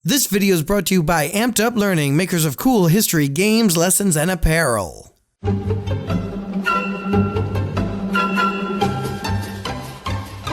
This video is brought to you by Amped Up Learning, makers of cool history games, lessons, and apparel.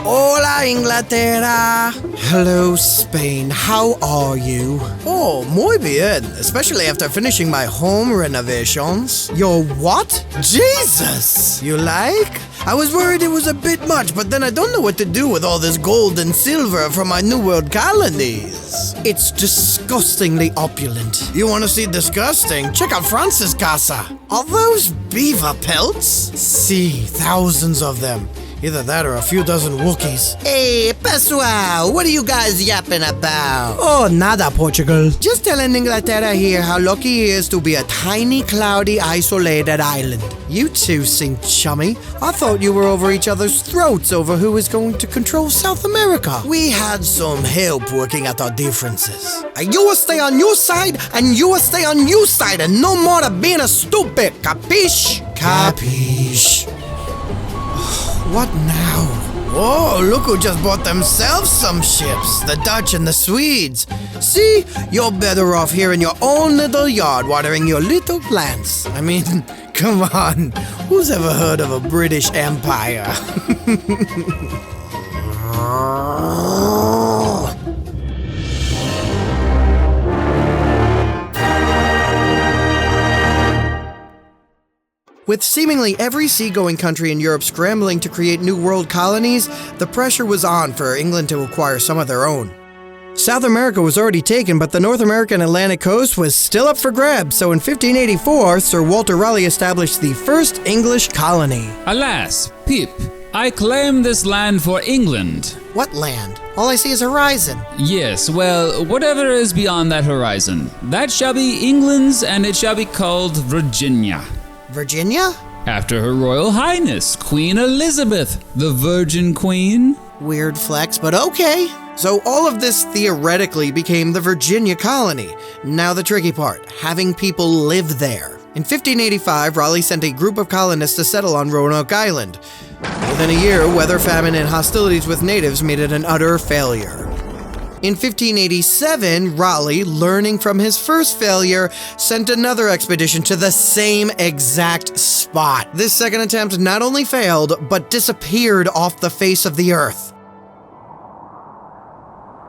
Hola, Inglaterra! Hello, Spain. How are you? Oh, muy bien. Especially after finishing my home renovations. Your what? Jesus! You like? I was worried it was a bit much, but then I don't know what to do with all this gold and silver from my New World colonies. It's disgustingly opulent. You want to see disgusting? Check out Francis' casa. Are those beaver pelts? See, thousands of them. Either that or a few dozen Wookiees. Hey, pessoal, what are you guys yapping about? Oh, nada, Portugal. Just telling Inglaterra here how lucky he is to be a tiny, cloudy, isolated island. You two seem chummy. I thought you were over each other's throats over who was going to control South America. We had some help working out our differences. You will stay on your side, and you will stay on your side, and no more of being a stupid, capiche? Capiche. What now? Oh, look who just bought themselves some ships. The Dutch and the Swedes. See, you're better off here in your own little yard watering your little plants. I mean, come on. Who's ever heard of a British Empire? With seemingly every seagoing country in Europe scrambling to create new world colonies, the pressure was on for England to acquire some of their own. South America was already taken, but the North American Atlantic coast was still up for grabs, so in 1584, Sir Walter Raleigh established the first English colony. Alas, Pip, I claim this land for England. What land? All I see is horizon. Yes, well, whatever is beyond that horizon, that shall be England's, and it shall be called Virginia. Virginia? After Her Royal Highness, Queen Elizabeth, the Virgin Queen. Weird flex, but okay. So all of this theoretically became the Virginia colony. Now the tricky part, having people live there. In 1585, Raleigh sent a group of colonists to settle on Roanoke Island. Within a year, weather, famine, and hostilities with natives made it an utter failure. In 1587, Raleigh, learning from his first failure, sent another expedition to the same exact spot. This second attempt not only failed, but disappeared off the face of the earth.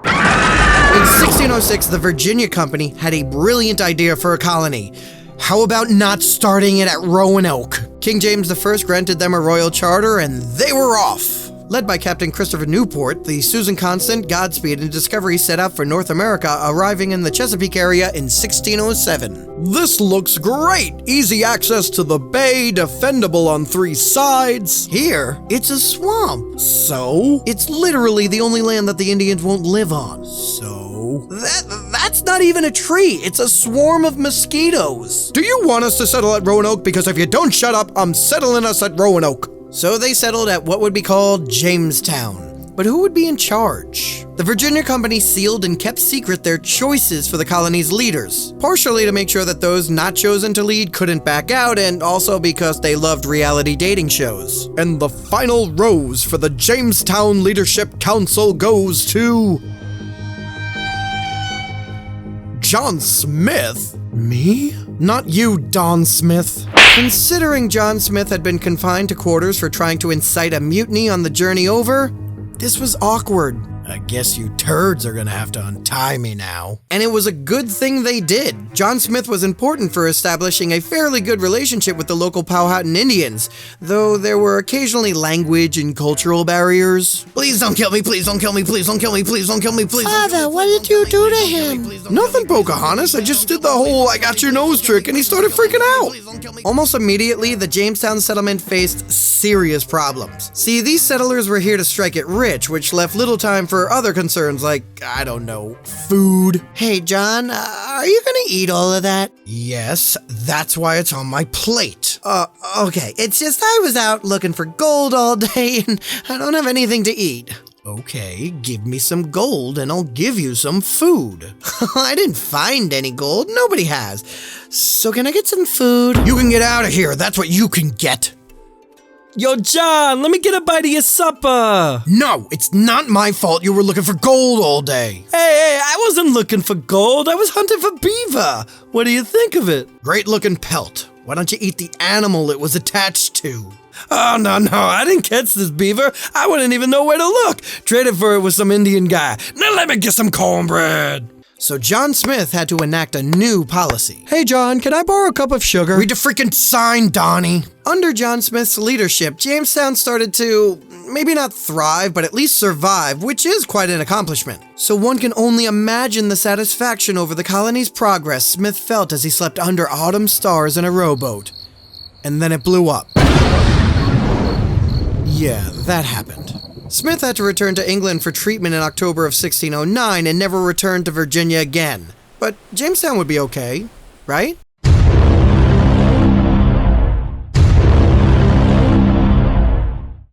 In 1606, the Virginia Company had a brilliant idea for a colony. How about not starting it at Roanoke? King James I granted them a royal charter, and they were off. Led by Captain Christopher Newport, the Susan Constant, Godspeed, and Discovery set out for North America, arriving in the Chesapeake area in 1607. This looks great! Easy access to the bay, defendable on 3 sides. Here, it's a swamp. So? It's literally the only land that the Indians won't live on. So? That's not even a tree. It's a swarm of mosquitoes. Do you want us to settle at Roanoke? Because if you don't shut up, I'm settling us at Roanoke. So they settled at what would be called Jamestown. But who would be in charge? The Virginia Company sealed and kept secret their choices for the colony's leaders, partially to make sure that those not chosen to lead couldn't back out, and also because they loved reality dating shows. And the final rose for the Jamestown Leadership Council goes to John Smith? Me? Not you, Don Smith. Considering John Smith had been confined to quarters for trying to incite a mutiny on the journey over, this was awkward. I guess you turds are gonna have to untie me now. And it was a good thing they did. John Smith was important for establishing a fairly good relationship with the local Powhatan Indians, though there were occasionally language and cultural barriers. Please don't kill me, please don't kill me, please don't kill me, please don't kill me, please. Father, what did you do to him? Nothing, Pocahontas. I just did the whole I got your nose trick and he started freaking out. Almost immediately, the Jamestown settlement faced serious problems. See, these settlers were here to strike it rich, which left little time for other concerns like, I don't know, food. Hey, John, are you gonna eat all of that? Yes, that's why it's on my plate. Okay, it's just I was out looking for gold all day and I don't have anything to eat. Okay, give me some gold and I'll give you some food. I didn't find any gold, nobody has. So can I get some food? You can get out of here, that's what you can get. Yo, John, let me get a bite of your supper. No, it's not my fault you were looking for gold all day. Hey, I wasn't looking for gold. I was hunting for beaver. What do you think of it? Great looking pelt. Why don't you eat the animal it was attached to? Oh, no, I didn't catch this beaver. I wouldn't even know where to look. Traded for it with some Indian guy. Now let me get some cornbread. So John Smith had to enact a new policy. Hey John, can I borrow a cup of sugar? Read the freaking sign, Donnie. Under John Smith's leadership, Jamestown started to, maybe not thrive, but at least survive, which is quite an accomplishment. So one can only imagine the satisfaction over the colony's progress Smith felt as he slept under autumn stars in a rowboat. And then it blew up. Yeah, that happened. Smith had to return to England for treatment in October of 1609 and never returned to Virginia again. But Jamestown would be okay, right?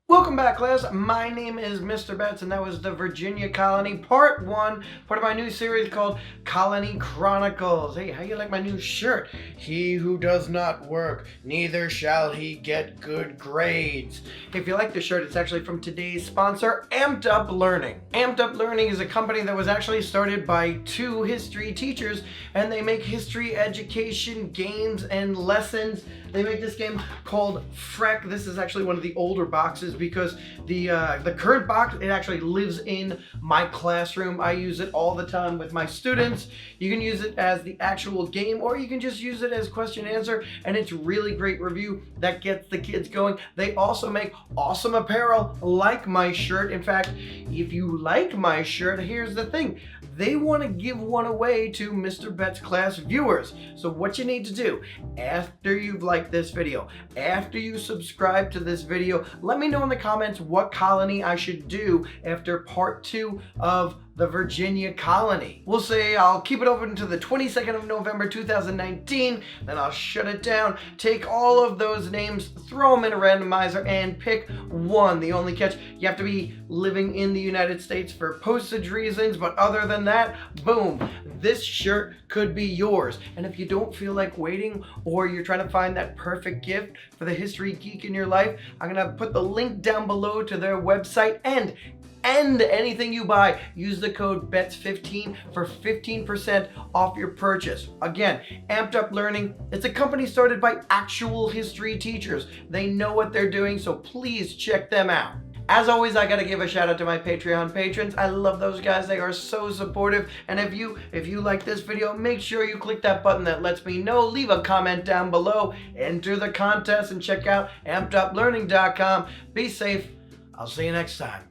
Welcome back, class. My name is Mr. Betts, and that was the Virginia Colony, Part 1, part of my new series called Colony Chronicles. Hey, how you like my new shirt? He who does not work, neither shall he get good grades. If you like the shirt, it's actually from today's sponsor, Amped Up Learning. Amped Up Learning is a company that was actually started by 2 history teachers, and they make history education games and lessons. They make this game called Freck. This is actually one of the older boxes because the current box, it actually lives in my classroom. I use it all the time with my students. You can use it as the actual game, or you can just use it as question and answer, and it's really great review that gets the kids going. They also make awesome apparel like my shirt. In fact, if you like my shirt, here's the thing. They want to give one away to Mr. MrBettsClass viewers. So what you need to do, after you've liked this video, after you subscribe to this video, let me know in the comments what colony I should do after part 2 of the Virginia Colony. We'll say I'll keep it open until the 22nd of November 2019, then I'll shut it down, take all of those names, throw them in a randomizer, and pick one. The only catch, you have to be living in the United States for postage reasons, but other than that, boom, this shirt could be yours. And if you don't feel like waiting, or you're trying to find that perfect gift for the history geek in your life, I'm gonna put the link down below to their website, and anything you buy, use the code BETS15 for 15% off your purchase. Again, Amped Up Learning, it's a company started by actual history teachers. They know what they're doing, so please check them out. As always, I gotta give a shout out to my Patreon patrons. I love those guys. They are so supportive. And if you like this video, make sure you click that button that lets me know. Leave a comment down below. Enter the contest and check out ampeduplearning.com. Be safe. I'll see you next time.